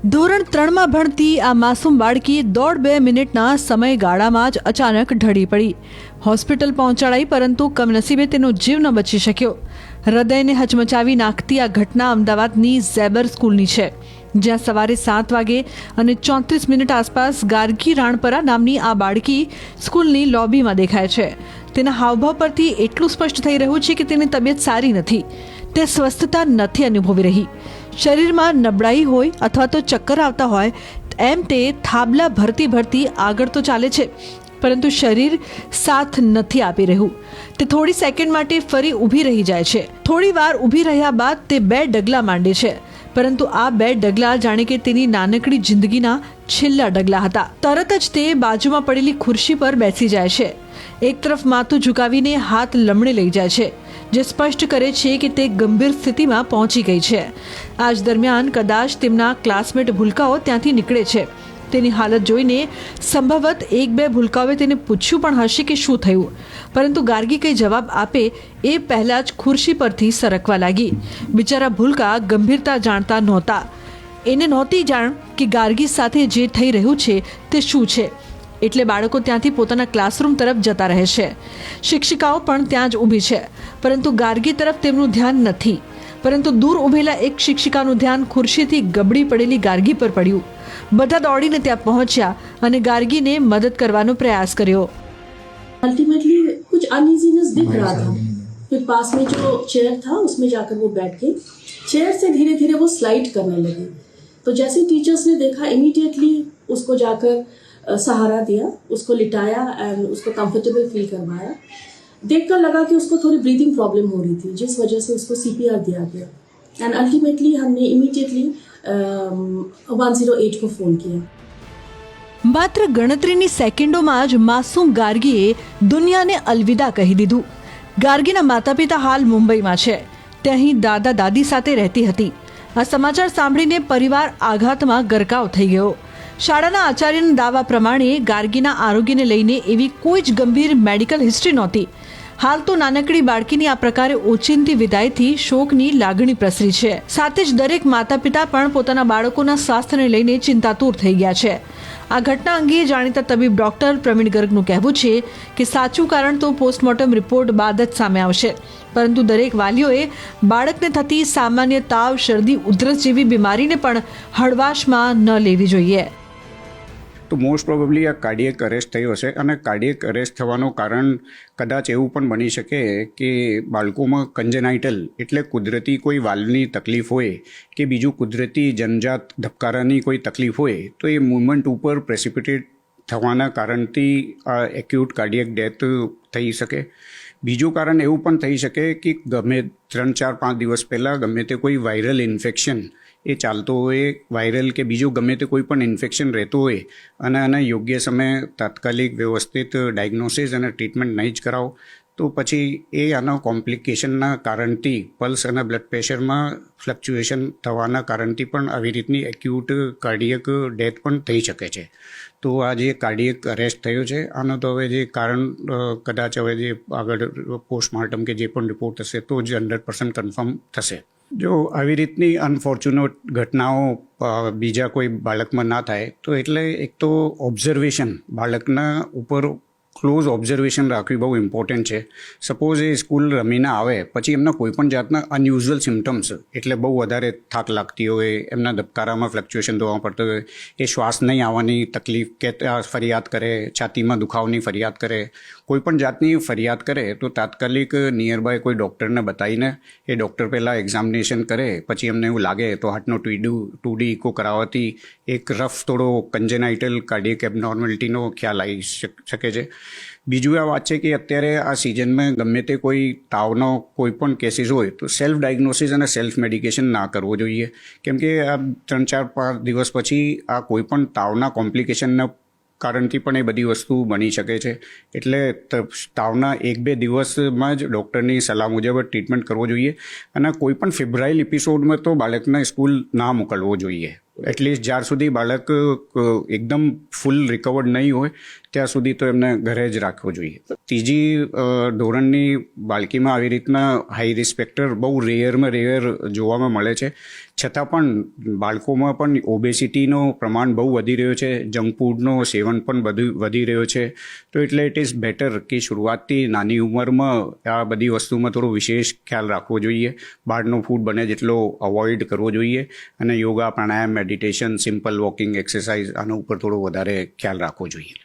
ધોરણ 3માં ભણતી આ માસૂમ બાળકી 1.5 મિનિટના સમયગાળામાં જ અચાનક ઢળી પડી. હોસ્પિટલ પહોંચાડાઈ, પરંતુ કમનસીબે તેનો જીવ ન બચી શક્યો. હૃદયને હચમચાવી નાખતી આ ઘટના અમદાવાદની ઝેબર સ્કૂલની છે, જ્યાં સવારે 7 વાગે અને 34 મિનિટ આસપાસ ગાર્ગી રાણપરા નામની આ બાળકી સ્કૂલની લોબીમાં દેખાય છે. તેના હાવભાવ પરથી એટલું સ્પષ્ટ થઈ રહ્યું છે કે તેની તબિયત સારી નથી. તે સ્વસ્થતા નથી અનુભવી રહી. શરીરમાં નબળાઈ હોય અથવા તો ચક્કર આવતા હોય એમ તે થાબલા ભરતી આગળ તો ચાલે છે, પરંતુ શરીર સાથ નથી આપી રહ્યું. તે થોડી સેકન્ડ માટે ફરી ઊભી રહી જાય છે. થોડી વાર ઊભી રહ્યા બાદ તે 2 ડગલા માંડે છે, પરંતુ આ 2 ડગલા જાણે કે તેની નાનકડી જિંદગીના છેલ્લા ડગલા હતા. તરત જ તે બાજુમાં પડેલી ખુરશી પર બેસી જાય છે. એક તરફ માથું ઝુકાવીને હાથ લમણે લઈ જાય છે, જે સ્પષ્ટ કરે છે કે તે ગંભીર સ્થિતિમાં પહોંચી ગઈ છે. આ જ દરમિયાન કદાચ તેમના ક્લાસમેટ ભૂલકાઓ ત્યાંથી નીકળે છે. તેની હાલત જોઈને સંભવત 1-2 ભૂલકાઓએ તેને પૂછ્યું પણ હશે કે શું થયું, પરંતુ ગાર્ગી કંઈ જવાબ આપે એ પહેલાં જ ખુરશી પરથી સરકવા લાગી. બિચારા ભૂલકા ગંભીરતા જાણતા નહોતા. એને નહોતી જાણ કે ગાર્ગી સાથે જે થઈ રહ્યું છે તે શું છે. એટલે બાળકો ત્યાંથી પોતાના ક્લાસરૂમ તરફ જતા રહે છે. શિક્ષિકાઓ પણ ત્યાં જ ઊભી છે, પરંતુ ગાર્ગી તરફ તેમનું ધ્યાન નથી. પરંતુ દૂર ઊભેલા એક શિક્ષિકાનું ધ્યાન ખુરશીથી ગબડી પડેલી ગાર્ગી પર પડ્યું. બધા દોડીને ત્યાં પહોંચ્યા અને ગાર્ગીને મદદ કરવાનો પ્રયાસ કર્યો. अल्टीमेटली कुछ अनइजीनेस दिख रहा था, फिर पास में जो चेयर था उसमें जाकर वो बैठ गई. चेयर से धीरे धीरे वो स्लाइड करने लगी. तो जैसे टीचर्स ने देखा, इमीडिएटली उसको जाकर सहारा दिया, उसको लिटाया एंड उसको कंफर्टेबल फील करवाया. देखकर लगा कि उसको थोड़ी ब्रीदिंग प्रॉब्लम हो रही थी, जिस वजह से उसको CPR दिया गया. एंड अल्टीमेटली हमने इमीडिएटली 108 को फ़ोन किया. માત્ર ગણતરીની સેકન્ડોમાં જ માસૂમ ગાર્ગીએ દુનિયાને અલવિદા કહી દીધું. ગાર્ગીના માતા પિતા હાલ મુંબઈમાં છે. તે અહીં દાદા દાદી સાથે રહેતી હતી. આ સમાચાર સાંભળીને પરિવાર આઘાતમાં ગરકાવ થઈ ગયો. શાળાના આચાર્યના દાવા પ્રમાણે ગાર્ગીના આરોગ્યને લઈને એવી કોઈ જ ગંભીર મેડિકલ હિસ્ટ્રી નહોતી. હાલ તો નાનકડી બાળકીની આ પ્રકારે ઓચિંતી વિદાયથી શોકની લાગણી પ્રસરી છે. સાથે જ દરેક માતા પિતા પણ પોતાના બાળકોના સ્વાસ્થ્યને લઈને ચિંતાતુર થઈ ગયા છે. આ ઘટના અંગે જાણીતા તબીબ ડોક્ટર પ્રવીણ ગર્ગનું કહેવું છે કે સાચું કારણ તો પોસ્ટમોર્ટમ રિપોર્ટ બાદ જ સામે આવશે, પરંતુ દરેક વાલીઓએ બાળકને થતી સામાન્ય તાવ, શરદી, ઉધરસ જેવી બીમારીને પણ હળવાશમાં ન લેવી જોઈએ. તો મોસ્ટ પ્રોબેબલી આ કાર્ડિયક અરેસ્ટ થયો હશે, અને કાર્ડિયક અરેસ્ટ થવાનું કારણ કદાચ એવું પણ બની શકે કે બાળકોમાં કન્જેનાઇટલ એટલે કુદરતી કોઈ વાલ્વની તકલીફ હોય કે બીજું કુદરતી જન્મજાત ધબકારાની કોઈ તકલીફ હોય, તો એ મૂવમેન્ટ ઉપર પ્રેસિપિટેટ થવાના કારણથી આ એક્યુટ કાર્ડિયક ડેથ થઈ શકે. બીજું કારણ એવું પણ થઈ શકે કે ગમે 3-4-5 દિવસ પહેલાં ગમે તે કોઈ વાયરલ ઇન્ફેક્શન એ ચાલતો હોય, વાયરલ કે બીજું ગમે તે કોઈ પણ ઇન્ફેક્શન રહેતું હોય, અને આને યોગ્ય સમયે તાત્કાલિક વ્યવસ્થિત ડાયગ્નોસિસ અને ટ્રીટમેન્ટ નહીં જ કરાવો તો પછી એ આના કોમ્પ્લિકેશનના કારણથી પલ્સ અને બ્લડ પ્રેશરમાં ફ્લક્ચ્યુએશન થવાના કારણથી પણ આવી રીતની એક્યુટ કાર્ડિયક ડેથ પણ થઈ શકે છે. તો આ જે કાર્ડિયક અરેસ્ટ થયો છે આનો તો હવે જે કારણ કદાચ હવે જે આગળ પોસ્ટમોર્ટમ કે જે પણ રિપોર્ટ થશે તો જ 100% કન્ફર્મ થશે. જો આવી રીતની અનફોર્ચ્યુનેટ ઘટનાઓ બીજા કોઈ બાળકમાં ના થાય તો એટલે એક તો ઓબ્ઝર્વેશન, બાળકના ઉપર ક્લોઝ ઓબ્ઝર્વેશન રાખવી બહુ ઇમ્પોર્ટન્ટ છે. સપોઝ એ સ્કૂલ રમીને આવે પછી એમના કોઈ પણ જાતના અનયુઝ્યુઅલ સિમ્ટમ્સ એટલે બહુ વધારે થાક લાગતી હોય, એમના ધબકારામાં ફ્લક્ચ્યુએશન જોવા પડતું હોય, એ શ્વાસ નહીં આવવાની તકલીફ કે ફરિયાદ કરે, છાતીમાં દુખાવાની ફરિયાદ કરે, કોઈ પણ જાતની ફરિયાદ કરે તો તાત્કાલિક નિયર બાય કોઈ ડૉક્ટરને બતાવીને એ ડૉક્ટર પહેલાં એક્ઝામિનેશન કરે. પછી એમને એવું લાગે તો હાર્ટનો 2D ઇકો કરાવવાથી એક રફ થોડો કન્જેનાઇટલ કાર્ડિયક એબનોર્મેલિટીનો ખ્યાલ આવી શકે છે. બીજું આ વાત છે કે અત્યારે આ સિઝનમાં ગમે તે કોઈ તાવનો કોઈ પણ કેસીસ હોય તો સેલ્ફ ડાયગ્નોસિસ અને સેલ્ફ મેડિકેશન ના કરવો જોઈએ, કેમ કે આ 3-4-5 દિવસ પછી આ કોઈ પણ તાવના કોમ્પ્લિકેશનના કારણથી પણ એ બધી વસ્તુ બની શકે છે. એટલે તાવના 1-2 દિવસમાં જ ડૉક્ટરની સલાહ મુજબ ટ્રીટમેન્ટ કરવો જોઈએ, અને કોઈ પણ ફેબ્રાઇલ એપિસોડમાં તો બાળકને સ્કૂલ ના મોકલવો જોઈએ. એટલીસ્ટ જ્યાર સુધી બાળક એકદમ ફૂલ રિકવર્ડ નહીં હોય ત્યાં સુધી તો એમને ઘરે જ રાખવો જોઈએ. ત્રીજી ધોરણની બાળકીમાં આવી રીતના હાઈ રિસ્ક ફેક્ટર બહુ રેયરમાં રેયર જોવામાં મળે છે. છતાં પણ બાળકોમાં પણ ઓબેસિટીનું પ્રમાણ બહુ વધી રહ્યું છે, જંક ફૂડનું સેવન પણ બધું વધી રહ્યો છે. તો એટલે ઇટ ઇઝ બેટર કે શરૂઆતથી નાની ઉંમરમાં આ બધી વસ્તુમાં થોડો વિશેષ ખ્યાલ રાખવો જોઈએ. બહારનું ફૂડ બને જેટલો અવોઇડ કરવો જોઈએ અને યોગા, પ્રાણાયામ, મેડિટેશન, સિમ્પલ વોકિંગ એક્સરસાઇઝ આના ઉપર થોડો વધારે ખ્યાલ રાખવો જોઈએ.